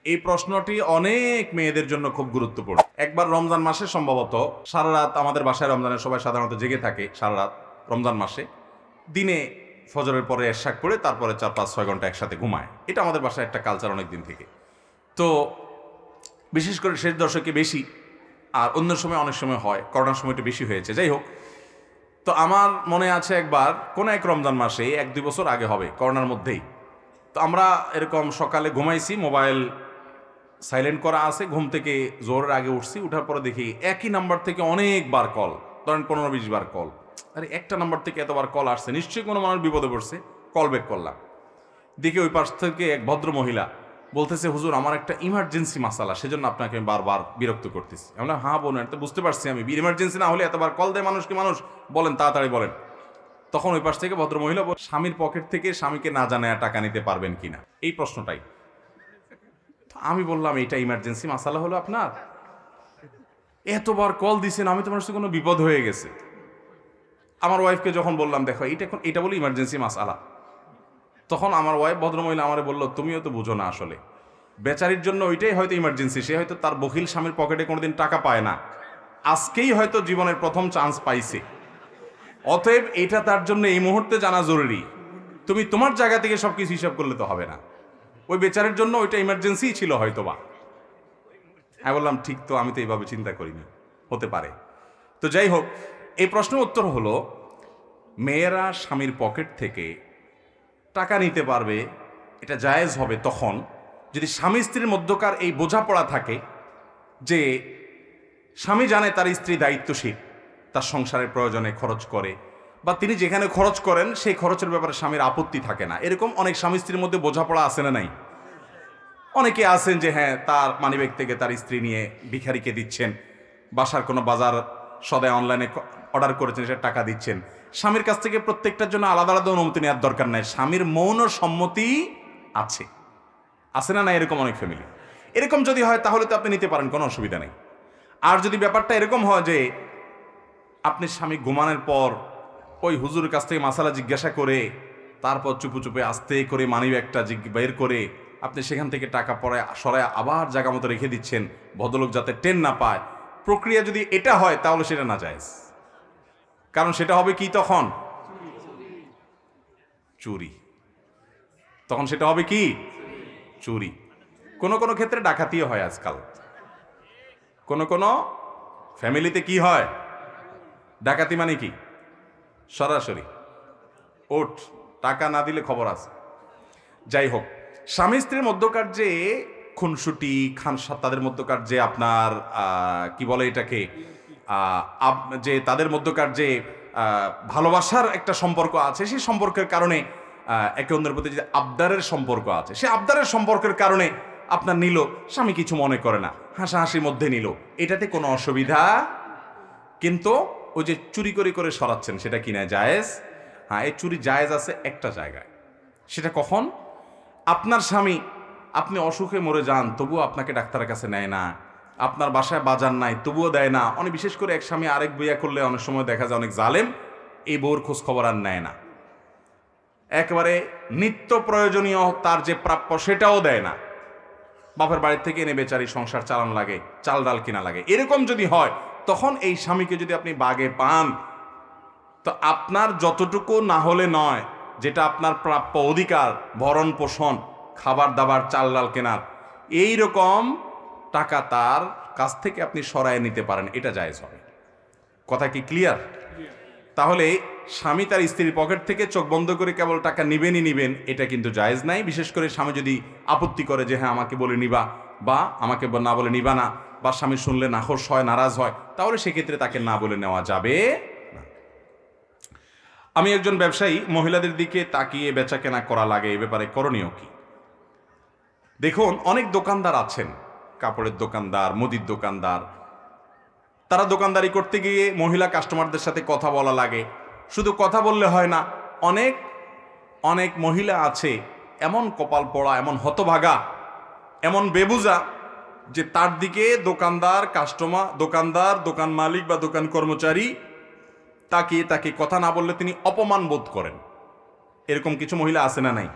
এই প্রশ্নটি অনেক মেয়েদের জন্য খুব গুরুত্বপূর্ণ। একবার রমজান মাসে সম্ভবত সারা রাত আমাদের বাসায় রমজানের সবাই সাধারণত জেগে থাকে সারা রাত রমজান মাসে। দিনে ফজরের পরে এরশাক করে তারপরে 4-5-6 ঘন্টা একসাথে ঘুমায়। এটা আমাদের বাসায় একটা কালচার অনেক দিন থেকে। তো বিশেষ করে শেষ দশকে বেশি, আর অন্য সময় অনেক সময় হয়, করোনার সময় একটু বেশি হয়েছে। যাই হোক, তো আমার মনে আছে একবার কোন এক রমজান মাসে 1-2 বছর আগে হবে, করোনার মধ্যেই। তো আমরা এরকম সকালে ঘুমাইছি, মোবাইল সাইলেন্ট করা আছে, ঘুম থেকে জোরের আগে উঠছি, উঠার পরে দেখি একই নাম্বার থেকে অনেকবার কল, ধরেন 15-20 বার কল। আরে একটা নাম্বার থেকে এতবার কল আসছে, নিশ্চয়ই কোনো মানুষ বিপদে পড়ছে। কল ব্যাক করলাম, দেখি ওই পাশ থেকে এক ভদ্র মহিলা বলতেছে, হুজুর আমার একটা ইমার্জেন্সি মাসালা, সেজন্য আপনাকে আমি বারবার বিরক্ত করতেছি। আমরা হ্যাঁ বোন, এটা বুঝতে পারছি আমি, ইমার্জেন্সি না হলে এতবার কল দেয় মানুষকে মানুষ, বলেন তাড়াতাড়ি বলেন। তখন ওই পাশ থেকে ভদ্র মহিলা স্বামীর পকেট থেকে স্বামীকে না জানায় টাকা নিতে পারবেন কিনা, এই প্রশ্নটাই। আমি বললাম এটা ইমার্জেন্সি মাসালা হলো আপনার, এতবার কল দিছেন, আমি তোমার সাথে কোনো বিপদ হয়ে গেছে। আমার ওয়াইফকে যখন বললাম দেখো এটা বলে ইমার্জেন্সি মাসালা, তখন আমার ওয়াইফ ভদ্রমহিলা আমারে বলল, তুমিও তো বুঝো না, আসলে বেচারির জন্য ওইটাই হয়তো ইমার্জেন্সি। সে হয়তো তার বখিল স্বামীর পকেটে কোনোদিন টাকা পায় না, আজকেই হয়তো জীবনের প্রথম চান্স পাইছে। অতএব এটা তার জন্য এই মুহূর্তে জানা জরুরি। তুমি তোমার জায়গা থেকে সবকিছু হিসাব করলে তো হবে না, ওই বেচারের জন্য ওইটা ইমার্জেন্সি ছিল হয়তো বা। আমি বললাম ঠিক তো, আমি তো এইভাবে চিন্তা করিনি, হতে পারে। তো যাই হোক, এই প্রশ্নের উত্তর হলো, মেয়েরা স্বামীর পকেট থেকে টাকা নিতে পারবে, এটা জায়েজ হবে তখন যদি স্বামী স্ত্রীর মধ্যকার এই বোঝাপড়া থাকে যে স্বামী জানে তার স্ত্রী দায়িত্বশীল, তার সংসারের প্রয়োজনে খরচ করে, বা তিনি যেখানে খরচ করেন সেই খরচের ব্যাপারে স্বামীর আপত্তি থাকে না। এরকম অনেক স্বামী স্ত্রীর মধ্যে বোঝাপড়া আছে না নাই? অনেকে আছেন যে হ্যাঁ, তার মানিব্যাগ থেকে তার স্ত্রী নিয়ে ভিখারিকে দিচ্ছেন, বাসার কোনো বাজার সদায় অনলাইনে অর্ডার করেছেন, সেটা টাকা দিচ্ছেন। স্বামীর কাছ থেকে প্রত্যেকটার জন্য আলাদা আলাদা অনুমতি নেওয়ার দরকার নাই, স্বামীর মৌন সম্মতি আছে। আছে না? এরকম অনেক ফ্যামিলি। এরকম যদি হয় তাহলে তো আপনি নিতে পারেন, কোনো অসুবিধা নেই। আর যদি ব্যাপারটা এরকম হয় যে আপনি স্বামী ঘুমানোর পর ওই হুজুরের কাছ থেকে মাসালা জিজ্ঞাসা করে তারপর চুপে চুপে আস্তে করে মানিব্যাগটা বের করে আপনি সেখান থেকে টাকা পড়ায় সরায় আবার জায়গা মতো রেখে দিচ্ছেন, ভদ্রলোক যাতে টেন না পায়, প্রক্রিয়া যদি এটা হয় তাহলে সেটা না জায়েজ। কারণ সেটা হবে কি তখন? চুরি। তখন সেটা হবে কি? চুরি। কোনো কোনো ক্ষেত্রে ডাকাতিও হয় আজকাল, কোনো কোনো ফ্যামিলিতে কি হয়, ডাকাতি মানে কি সরাসরি ওঠ, টাকা না দিলে খবর আছে। যাই হোক, স্বামী স্ত্রীর মধ্যকার যে খুনসুটি তাদের মধ্যকার যে আপনার কি বলে এটাকে, যে তাদের মধ্যকার যে ভালোবাসার একটা সম্পর্ক আছে, সেই সম্পর্কের কারণে একে অন্যের প্রতি যে আবদারের সম্পর্ক আছে, সে আবদারের সম্পর্কের কারণে আপনার নিল, স্বামী কিছু মনে করে না, হাসাহাসির মধ্যে নিল, এটাতে কোনো অসুবিধা। কিন্তু ওই যে চুরি করে করে সরাচ্ছেন, সেটা কিনা জায়েজ? হ্যাঁ, এই চুরি জায়েজ আছে একটা জায়গায়। সেটা কখন? আপনার স্বামী, আপনি অসুখে মরে যান তবুও আপনাকে ডাক্তারের কাছে নেয় না, আপনার বাসায় বাজার নাই তবুও দেয় না। অনেক বিশেষ করে এক স্বামী আরেক বিয়ে করলে অনেক সময় দেখা যায় অনেক জালেম, এই বউর খোঁজ খবর আর নেয় না, একেবারে নিত্য প্রয়োজনীয় তার যে প্রাপ্য সেটাও দেয় না, বাপের বাড়ির থেকে এনে বেচারি সংসার চালান লাগে, চাল ডাল কিনা লাগে। এরকম যদি হয় তখন এই স্বামীকে যদি আপনি বাগে পান, তো আপনার যতটুকু না হলে নয়, যেটা আপনার প্রাপ্য অধিকার, ভরণ পোষণ, খাবার দাবার, চাল ডাল কেনার, এই রকম টাকা তার কাছ থেকে আপনি সরায় নিতে পারেন, এটা জায়েজ হবে। কথা কি ক্লিয়ার? তাহলে স্বামী তার স্ত্রীর পকেট থেকে চোখ বন্ধ করে কেবল টাকা নিবেনই নিবেন, এটা কিন্তু জায়েজ নাই। বিশেষ করে স্বামী যদি আপত্তি করে যে হ্যাঁ আমাকে বলে নিবা, বা আমাকে না বলে নিবা না, বা স্বামী শুনলে নাখোশ হয়, নারাজ হয়, তাহলে সেক্ষেত্রে তাকে না বলে নেওয়া যাবে না। আমি একজন ব্যবসায়ী, মহিলাদের দিকে তাকিয়ে বেচা কেনা করা লাগে, এ ব্যাপারে করণীয় কি? দেখুন, অনেক দোকানদার আছেন, কাপড়ের দোকানদার, মুদির দোকানদার, তারা দোকানদারি করতে গিয়ে মহিলা কাস্টমারদের সাথে কথা বলা লাগে। শুধু কথা বললে হয় না, অনেক অনেক মহিলা আছে এমন কপাল পড়া, এমন হতভাগা, এমন বেবুজা, যে তার দিকে দোকানদার, কাস্টমার, দোকানদার, দোকান মালিক বা দোকান কর্মচারী তাকিয়ে তাকে কথা না বললে তিনি অপমান বোধ করেন। এরকম কিছু মহিলা আছে না নাই?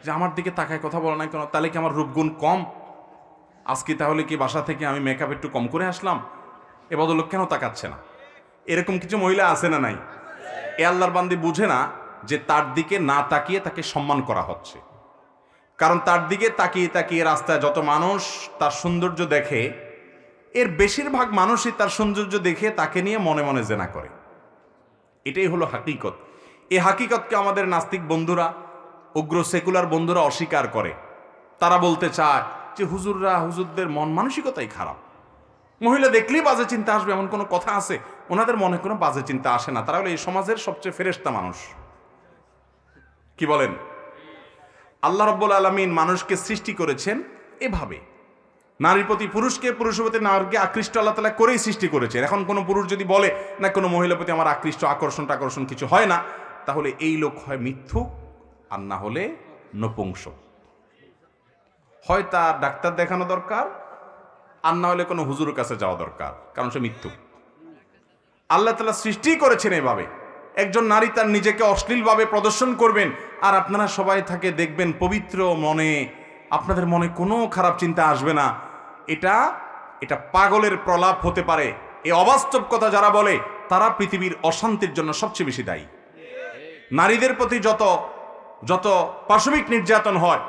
যে আমার দিকে তাকায় কথা বলা নাই কেন, তাহলে কি আমার রূপগুণ কম? আজকে তাহলে কি বাসা থেকে আমি মেকআপ একটু কম করে আসলাম, এ ভদ্রলোক কেন তাকাচ্ছে না? এরকম কিছু মহিলা আছে না নাই? এ আল্লাহর বান্দি বুঝে না যে তার দিকে না তাকিয়ে তাকে সম্মান করা হচ্ছে। কারণ তার দিকে তাকিয়ে তাকিয়ে রাস্তায় যত মানুষ তার সৌন্দর্য দেখে, এর বেশিরভাগ মানুষই তার সৌন্দর্য দেখে তাকে নিয়ে মনে মনে জেনা করে। এটাই হলো হাকিকত। এই হাকিকতকে আমাদের নাস্তিক বন্ধুরা, উগ্র সেকুলার বন্ধুরা অস্বীকার করে। তারা বলতে চায় যে হুজুরদের মন মানসিকতাই খারাপ, মহিলা দেখলেই বাজে চিন্তা আসবে এমন কোনো কথা আছে? ওনাদের মনে কোনো বাজে চিন্তা আসে না, তারা হলো এই সমাজের সবচেয়ে ফেরেশতা মানুষ। কি বলেন? আল্লাহ রাব্বুল আলামিন মানুষকে সৃষ্টি করেছেন এভাবে, নারীর প্রতি পুরুষকে, পুরুষের প্রতি নারীকে আকৃষ্ট আল্লাহ তাআলা করেই সৃষ্টি করেছেন। এখন কোনো পুরুষ যদি বলে না কোনো মহিলার প্রতি আমার আকর্ষণ কিছু হয় না, তাহলে এই লোক হয় মিথ্যুক আর না হলে নপুংসক। হয় তার ডাক্তার দেখানো দরকার, আর না হলে কোনো হুজুরের কাছে যাওয়া দরকার, কারণ সে মিথ্যুক। আল্লাহ তাআলা সৃষ্টি করেছেন এভাবে। একজন নারী তার নিজেকে অশ্লীলভাবে প্রদর্শন করবেন, আর আপনারা সবাই থাকে দেখবেন পবিত্র মনে, আপনাদের মনে কোনো খারাপ চিন্তা আসবে না। এটা পাগলের প্রলাপ হতে পারে। এই অবাস্তব কথা যারা বলে তারা পৃথিবীর অশান্তির জন্য সবচেয়ে বেশি দায়ী। নারীদের প্রতি যত পাশবিক নির্যাতন হয়,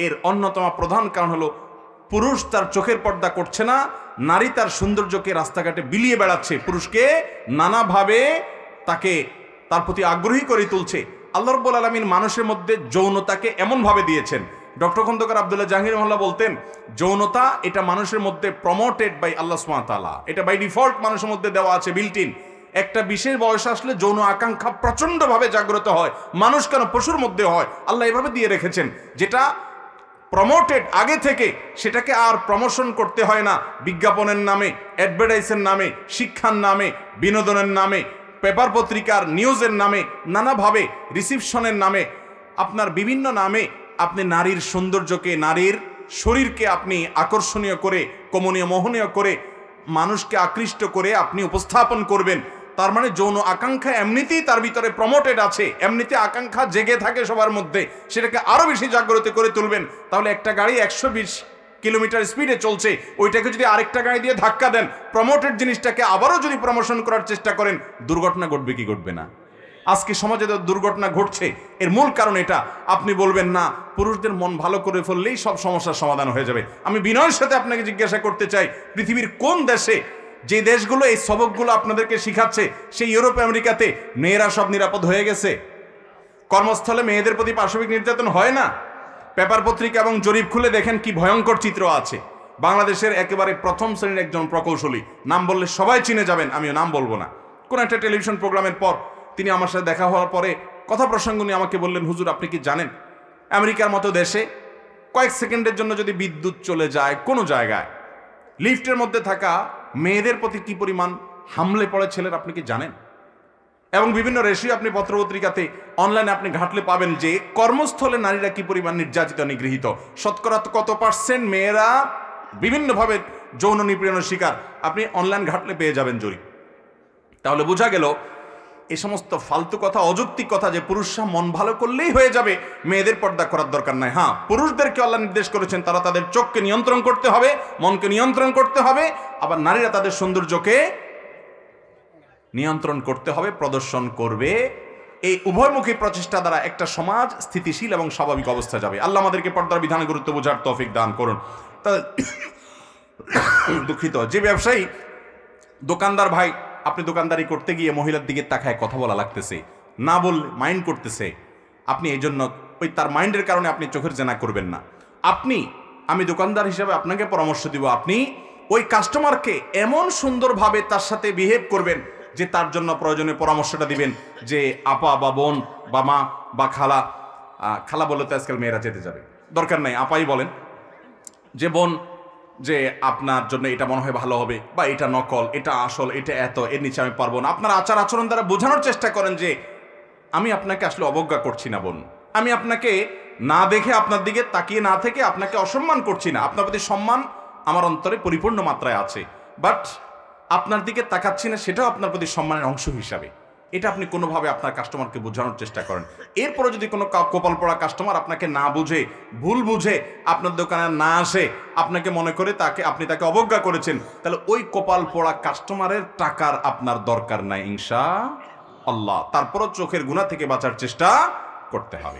এর অন্যতম প্রধান কারণ হলো পুরুষ তার চোখের পর্দা করছে না, নারী তার সৌন্দর্যকে রাস্তাঘাটে বিলিয়ে বেড়াচ্ছে, পুরুষকে নানাভাবে তার প্রতি আগ্রহী করে তুলছে। আল্লাহ রাব্বুল আলামিন মানুষের মধ্যে যৌনতাকে এমনভাবে দিয়েছেন, ডক্টর খন্দকার আব্দুল্লাহ জাহাঙ্গীর মহল্লা বলতেন, যৌনতা এটা মানুষের মধ্যে প্রমোটেড বাই আল্লাহ সুবহানাহু ওয়া তাআলা। এটা বাই ডিফল্ট মানুষের মধ্যে দেওয়া আছে, বিল্ট ইন। একটা বিশেষ বয়স আসলে যৌন আকাঙ্ক্ষা প্রচন্ডভাবে জাগ্রত হয়। মানুষ কেন, পশুর মধ্যে হয়। আল্লাহ এভাবে দিয়ে রেখেছেন, যেটা প্রমোটেড আগে থেকে, সেটাকে আর প্রমোশন করতে হয় না বিজ্ঞাপনের নামে, অ্যাডভার্টাইজের নামে, শিক্ষার নামে, বিনোদনের নামে, পেপার পত্রিকার নিউজের নামে, নানাভাবে রিসিপশনের নামে, আপনার বিভিন্ন নামে আপনি নারীর সৌন্দর্যকে, নারীর শরীরকে আপনি আকর্ষণীয় করে, কমনীয় মোহনীয় করে, মানুষকে আকৃষ্ট করে আপনি উপস্থাপন করবেন। তার মানে যৌন আকাঙ্ক্ষা এমনিতেই তার ভিতরে প্রমোটেড আছে, এমনিতে আকাঙ্ক্ষা জেগে থাকে সবার মধ্যে, সেটাকে আরো বেশি জাগ্রত করে তুলবেন। তাহলে একটা গাড়ি 120 কিলোমিটার স্পিডে চলছে, ওইটাকে যদি আরেকটা গাড়ি দিয়ে ধাক্কা দেন, প্রমোটেড জিনিসটাকে আবারও যদি প্রমোশন করার চেষ্টা করেন, দুর্ঘটনা ঘটবে কি ঘটবে না? আজকে সমাজে দুর্ঘটনা ঘটছে, এর মূল কারণ এটা। আপনি বলবেন না পুরুষদের মন ভালো করে ফেললেই সব সমস্যার সমাধান হয়ে যাবে। আমি বিনয়ের সাথে আপনাকে জিজ্ঞাসা করতে চাই, পৃথিবীর কোন দেশে, যে দেশগুলো এই সবকগুলো আপনাদেরকে শিখাচ্ছে, সেই ইউরোপ আমেরিকাতে মেয়েরা সব নিরাপদ হয়ে গেছে? কর্মস্থলে মেয়েদের প্রতি পাশবিক নির্যাতন হয় না? পেপার পত্রিকা এবং জরিপ খুলে দেখেন কি ভয়ঙ্কর চিত্র আছে। বাংলাদেশের একেবারে প্রথম শ্রেণীর একজন প্রকৌশলী, নাম বললে সবাই চিনে যাবেন, আমিও নাম বলবো না, কোন একটা টেলিভিশন প্রোগ্রামের পর তিনি আমার সাথে দেখা হওয়ার পরে কথা প্রসঙ্গ নিয়ে আমাকে বললেন, হুজুর আপনি কি জানেন আমেরিকার মতো দেশে কয়েক সেকেন্ডের জন্য যদি বিদ্যুৎ চলে যায় কোনো জায়গায়, লিফটের মধ্যে থাকা মেয়েদের প্রতি কি পরিমাণ হামলে পড়ে ছেলের, আপনি কি জানেন? এবং বিভিন্ন রেশিও আপনি পত্রপত্রিকাতে, অনলাইনে আপনি ঘাটলে পাবেন যে কর্মস্থলে নারীরা কি পরিমাণ নির্যাতিত, নিগৃহীত। শতকরা কত পার্সেন্ট মেয়েরা বিভিন্নভাবে যৌন নিপীড়নের শিকার, আপনি অনলাইন ঘাটলে পেয়ে যাবেন জরিপ। তাহলে বোঝা গেল এই সমস্ত ফালতু কথা, অযৌক্তিক কথা যে পুরুষরা মন ভালো করলেই হয়ে যাবে, মেয়েদের পর্দা করার দরকার নাই। হ্যাঁ, পুরুষদেরকে আল্লাহ নির্দেশ করেছেন তারা তাদের চোখকে নিয়ন্ত্রণ করতে হবে, মনকে নিয়ন্ত্রণ করতে হবে, আবার নারীরা তাদের সৌন্দর্যকে নিয়ন্ত্রণ করতে হবে, প্রদর্শন করবে। এই উভয়মুখী প্রচেষ্টা দ্বারা একটা সমাজ স্থিতিশীল এবং স্বাভাবিক অবস্থা যাবে। আল্লাহ আমাদেরকে পর্দার বিধানের গুরুত্ব বোঝার তৌফিক দান করুন। তা দুঃখিত, যে ব্যবসায়ী দোকানদার ভাই, আপনি দোকানদারি করতে গিয়ে মহিলার দিকে তাকায় কথা বলা লাগতেছে, না বললে মাইন্ড করতেছে, আপনি এই জন্য ওই তার মাইন্ডের কারণে আপনি চোখের জেনা করবেন না। আমি দোকানদার হিসেবে আপনাকে পরামর্শ দিব, আপনি ওই কাস্টমারকে এমন সুন্দরভাবে তার সাথে বিহেভ করবেন যে তার জন্য প্রয়োজনীয় পরামর্শটা দিবেন, যে আপা বা বোন বা মা বা খালা বলে তো আজকাল মেয়েরা যেতে যাবে, দরকার নাই, আপাই বলেন, যে বোন, যে আপনার জন্য এটা মনে হয় ভালো হবে, বা এটা নকল, এটা আসল, এটা এত, এর নিচে আমি পারবো না। আপনার আচার আচরণ দ্বারা বোঝানোর চেষ্টা করেন যে আমি আপনাকে আসলে অবজ্ঞা করছি না বোন, আমি আপনাকে না দেখে, আপনার দিকে তাকিয়ে না থেকে আপনাকে অসম্মান করছি না, আপনার প্রতি সম্মান আমার অন্তরে পরিপূর্ণ মাত্রায় আছে, বাট আপনার দিকে তাকাচ্ছি না সেটাও আপনার প্রতি সম্মানের অংশ হিসাবে। এটা আপনি কোনোভাবে আপনার কাস্টমারকে বোঝানোর চেষ্টা করেন। এরপরে যদি কোনো কপাল পড়া কাস্টমার আপনাকে না বুঝে, ভুল বুঝে আপনার দোকানে না আসে, আপনাকে মনে করে আপনি তাকে অবজ্ঞা করেছেন, তাহলে ওই কপাল পড়া কাস্টমারের টাকার আপনার দরকার নাই ইনশাআল্লাহ। তারপরও চোখের গুনাহ থেকে বাঁচার চেষ্টা করতে হবে।